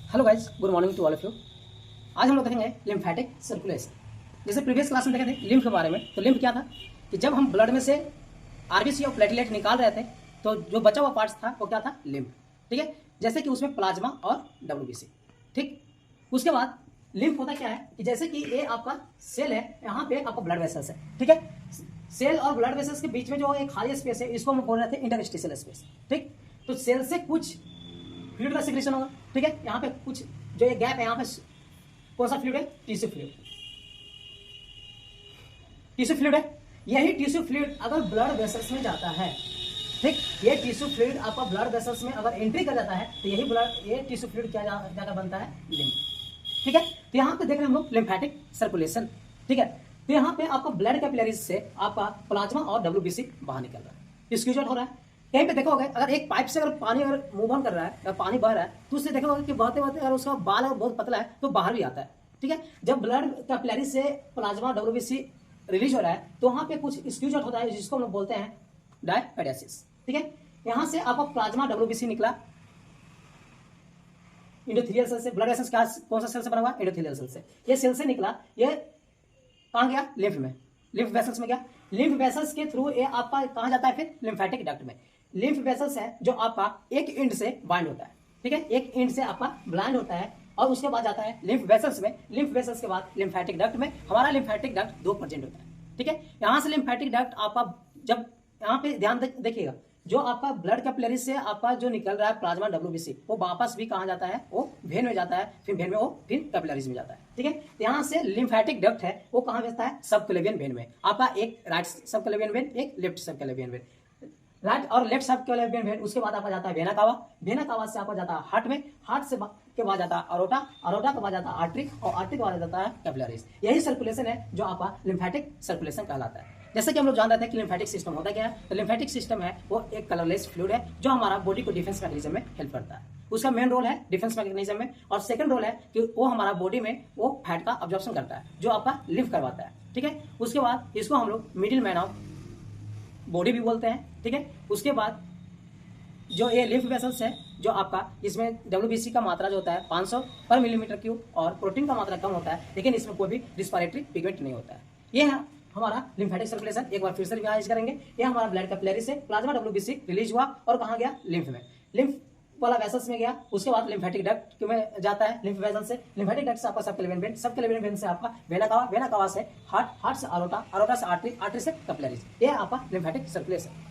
Hello guys, good morning to all of you. आज हम लोग देखेंगे लिम्फेटिक सर्कुलेशन। जैसे प्रीवियस क्लास में देखे थे लिम्फ के बारे में, तो लिम्फ क्या था कि जब हम ब्लड में से आरबीसी और प्लेटलेट निकाल रहे थे तो जो बचा हुआ पार्ट्स था वो क्या था, लिम्फ। ठीक है, जैसे कि उसमें प्लाज्मा और डब्ल्यूबीसी। ठीक, उसके बाद लिम्फ होता क्या है कि जैसे कि ये आपका सेल है, यहाँ पे आपका ब्लड वेसल्स है। ठीक है, सेल और ब्लड वेसल्स के बीच में जो एक खाली स्पेस है, इसको हम बोल रहे थे इंटरस्टिशियल स्पेस। ठीक, तो सेल से कुछ फ्लूइड का सिक्रेशन होगा। ठीक है, यहाँ पे कुछ जो ये गैप है, यहाँ पे कौन सा फ्लूइड है, टिश्यू फ्लूइड। टिश्यू फ्लूइड है, यही टिश्यू फ्लूइड अगर ब्लड वेसल्स में जाता है, ठीक, ये टिश्यू फ्लूइड आपका ब्लड वेसल्स में अगर एंट्री कर जाता है तो यही ब्लड, ये टिश्यू फ्लूइड क्या जाकर बनता है, लिम्फ। ठीक है, तो यहाँ पे देख रहे हैं हम लोग लिम्फेटिक सर्कुलेशन। ठीक है, तो यहाँ पे आपका ब्लड कैपिलरीज से आपका प्लाज्मा और डब्ल्यूबीसी बाहर निकल रहा है, स्क्यूजेट हो रहा है। कहीं पे देखोगे अगर एक पाइप से अगर पानी अगर मूव ऑन कर रहा है, अगर पानी बह रहा है, तो उससे देखोगे कि बहते बहते अगर उसका बाल अगर बहुत पतला है तो बाहर भी आता है। ठीक है, जब ब्लड कैपिलरी से प्लाज्मा डब्ल्यूबीसी रिलीज हो रहा है तो वहां पे कुछ स्क्यूजेट होता है, जिसको हम लोग बोलते हैं डायपेडेसिस। ठीक है, यहां से आपका प्लाज्मा डब्ल्यूबीसी निकला एंडोथेलियल सेल से। ब्लड वेसल्स क्या कौन सा सेल से बना हुआ, एंडोथेलियल सेल से। ये सेल से निकला, ये कहां गया, लिम्फ में, लिम्फ वेसल्स में गया। लिम्फ वेसल्स के थ्रू ये आपका कहां जाता है, फिर लिम्फेटिक डक्ट में। लिम्फ वेसल्स है जो आपका एक एंड से बाइंड होता है। ठीक है, एक एंड से आपका ब्लाइंड होता है और उसके बाद जाता है लिम्फ वेसल्स में। लिम्फ वेसल्स के बाद लिम्फेटिक डक्ट में। हमारा लिम्फेटिक डक्ट 2% होता है। ठीक है, यहां से लिम्फेटिक डक्ट आपका, जब यहाँ पे ध्यान देखिएगा, जो आपका ब्लड कैपिलरी से आपका जो निकल रहा है प्लाज्मा डब्ल्यूबीसी, वो वापस भी कहां जाता है, वो वेन में जाता है, फिर वेन में वो फिर कैपिलरीज में जाता है। ठीक है, यहाँ से लिम्फेटिक डक्ट है वो कहां भेजता है, सबक्लेवियन वेन में। आपका एक राइट सबक्लेवियन वेन, एक लेफ्ट सबक्लेवियन वेन। राइट और लेफ्ट सबक्लेवियन वेन, उसके बाद आपका जाता है वेना कावा। वेना कावा से आपका जाता है हार्ट में, हार्ट से के बाद जाता है अरोटा, अरोटा के बाद जाता है आर्टरी, और आर्टरी के बाद जाता है कैपिलरीज। यही सर्कुलेशन है जो आपका लिम्फेटिक सर्कुलेशन कहलाता है। जैसे कि हम लोग जान रहे थे कि लिम्फेटिक सिस्टम होता क्या है, तो लिम्फेटिक सिस्टम है वो एक कलरलेस फ्लूइड है जो हमारा बॉडी को डिफेंस मैकेनिज्म में हेल्प करता है। उसका मेन रोल है डिफेंस मैकेनिज्म में, और सेकंड रोल है कि वो हमारा बॉडी में वो फैट का अब्जॉर्प्शन करता है, जो आपका लिफ्ट करवाता है। ठीक है, उसके बाद इसको हम लोग मिडिल मैन ऑफ बॉडी भी बोलते हैं। ठीक है, उसके बाद जो ये लिम्फ वेसल्स है, जो आपका इसमें डब्ल्यूबीसी का मात्रा जो होता है 500 पर मिलीमीटर क्यूब, और प्रोटीन का मात्रा कम होता है, लेकिन इसमें कोई भी रिस्पिरेटरी पिगमेंट नहीं होता है। ये है हमारा लिम्फेटिक सर्कुलेशन। एक बार फिर से रिवाइज करेंगे। ये हमारा ब्लड कैपिलरी से प्लाज्मा डब्ल्यूबीसी रिलीज हुआ और कहां गया, लिम्फ में। लिम्फ वाला वेसल्स में गया, उसके बाद लिम्फेटिक डक्ट में जाता है, लिम्फ वेसल से। लिम्फेटिक डक्ट से आपका सबक्लेवियन वेन, सबक्लेवियन वेन से आपका वेना कावा, वेना कावा से हार्ट, हार्ट से अरोटा, अरोटा से आर्टरी, आर्टरी से कैपिलरीज। ये आपका लिम्फेटिक सर्कुलेशन।